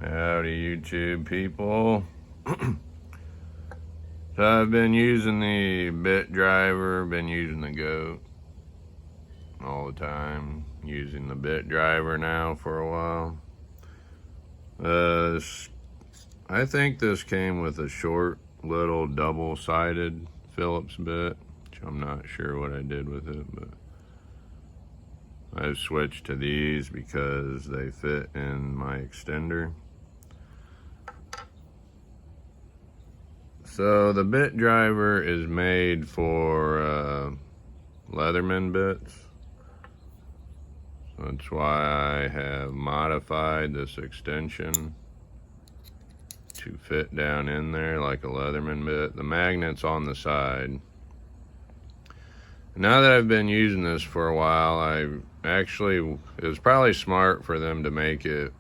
Howdy YouTube people. So I've been using the bit driver, been using the goat all the time, using the bit driver now for a while. I think this came with a short little double-sided Phillips bit, which I'm not sure what I did with it, but I've switched to these because they fit in my extender. So the bit driver is made for Leatherman bits. So that's why I have modified this extension to fit down in there like a Leatherman bit. The magnet's on the side. Now that I've been using this for a while, it was probably smart for them to make it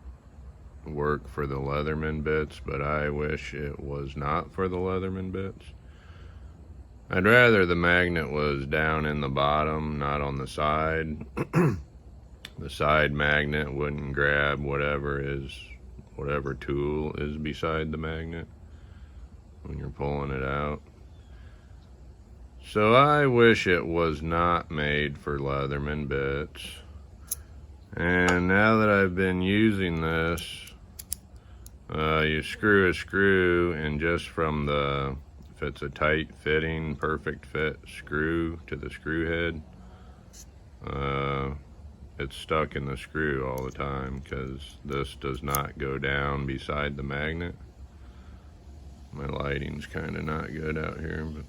work for the Leatherman bits, but I wish it was not for the Leatherman bits. I'd rather the magnet was down in the bottom, not on the side. The side magnet wouldn't grab whatever tool is beside the magnet when you're pulling it out. So I wish it was not made for Leatherman bits. And now that I've been using this, you screw a screw, and just from if it's a tight fitting, perfect fit screw to the screw head, it's stuck in the screw all the time because this does not go down beside the magnet. My lighting's kind of not good out here, but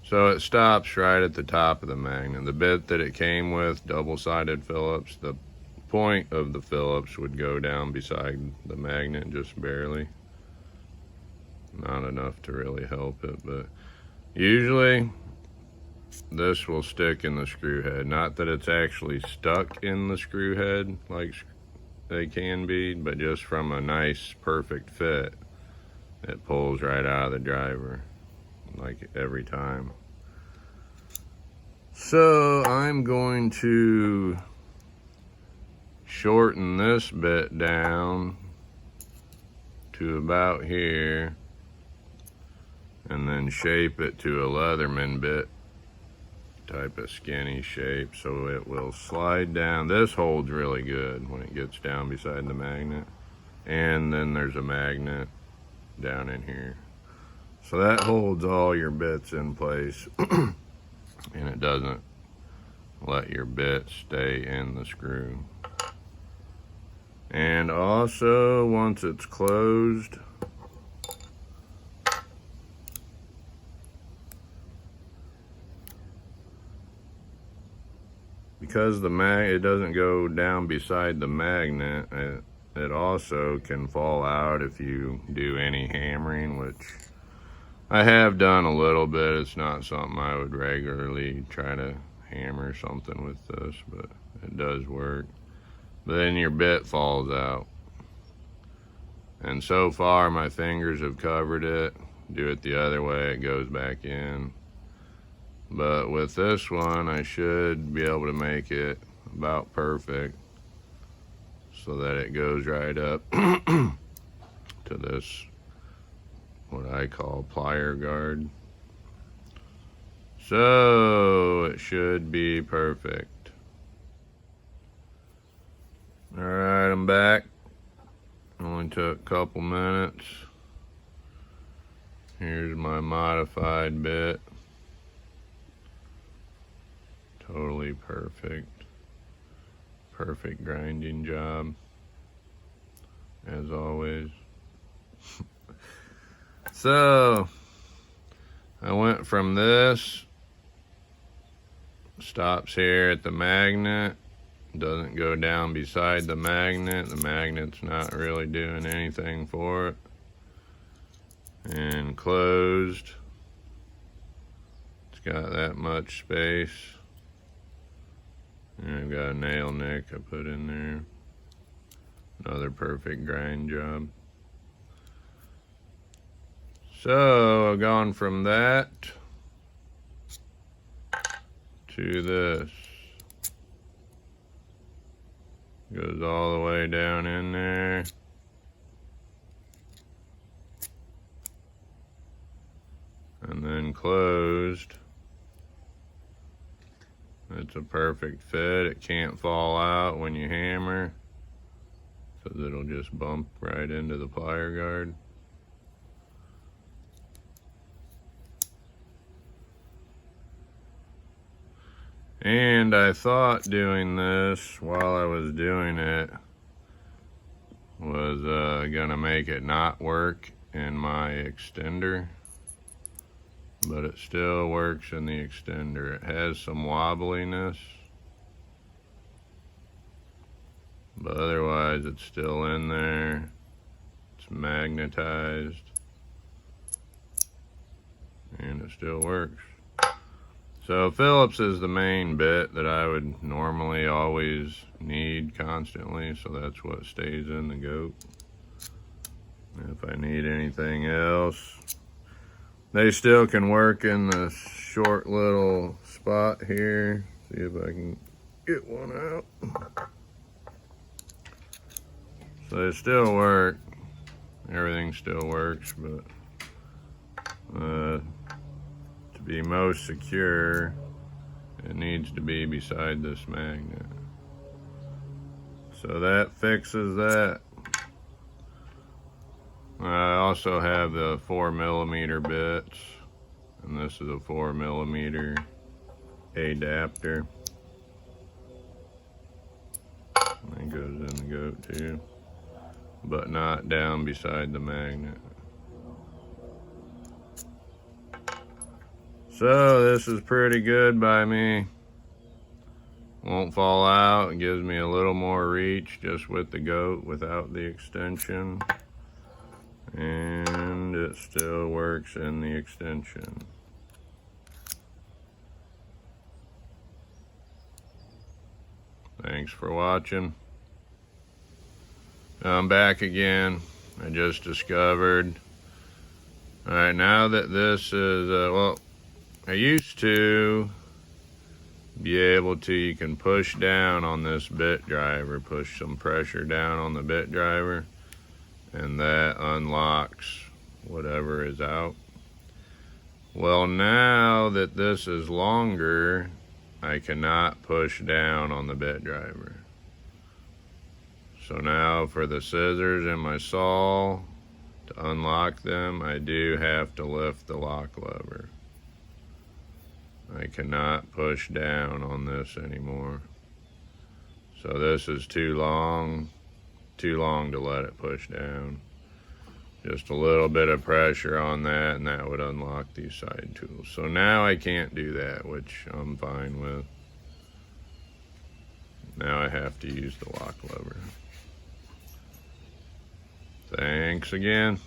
so it stops right at the top of the magnet. The bit that it came with, double-sided Phillips, the point of the Phillips would go down beside the magnet just barely. Not enough to really help it, but usually this will stick in the screw head. Not that it's actually stuck in the screw head like they can be, but just from a nice perfect fit, it pulls right out of the driver like every time. So I'm going to shorten this bit down to about here and then shape it to a Leatherman bit type of skinny shape so it will slide down. This holds really good when it gets down beside the magnet, and then there's a magnet down in here, so that holds all your bits in place and it doesn't let your bit stay in the screw. And also, once it's closed, because it doesn't go down beside the magnet, it also can fall out if you do any hammering, which I have done a little bit. It's not something I would regularly try to hammer something with this, but it does work. But then your bit falls out. And so far my fingers have covered it. Do it the other way, it goes back in. But with this one, I should be able to make it about perfect so that it goes right up to this, what I call plier guard. So it should be perfect. All right, I'm back. Only took a couple minutes. Here's my modified bit. Totally perfect. Perfect grinding job, as always. So I went from this, stops here at the magnet, doesn't go down beside the magnet. The magnet's not really doing anything for it. And closed. It's got that much space. And I've got a nail nick I put in there. Another perfect grind job. So I've gone from that to this. Goes all the way down in there. And then closed. It's a perfect fit. It can't fall out when you hammer, because it'll just bump right into the plier guard. And I thought doing this while I was doing it was gonna make it not work in my extender, but it still works in the extender. It has some wobbliness, but otherwise it's still in there. It's magnetized, and it still works. So Phillips is the main bit that I would normally always need constantly, so that's what stays in the goat. If I need anything else, they still can work in the short little spot here. See if I can get one out. So they still work. Everything still works, but to be most secure, it needs to be beside this magnet. So that fixes that. I also have the 4mm bits, and this is a 4mm adapter. That goes in the goat too, but not down beside the magnet. So this is pretty good by me. Won't fall out. It gives me a little more reach just with the goat without the extension. And it still works in the extension. Thanks for watching. I'm back again. I just discovered. Alright, now that this is, well, I used to be able to, you can push down on this bit driver, push some pressure down on the bit driver, and that unlocks whatever is out. Well, now that this is longer, I cannot push down on the bit driver. So now for the scissors and my saw, to unlock them, I do have to lift the lock lever. I cannot push down on this anymore. So this is too long to let it push down. Just a little bit of pressure on that, and that would unlock these side tools. So now I can't do that, which I'm fine with. Now I have to use the lock lever. Thanks again.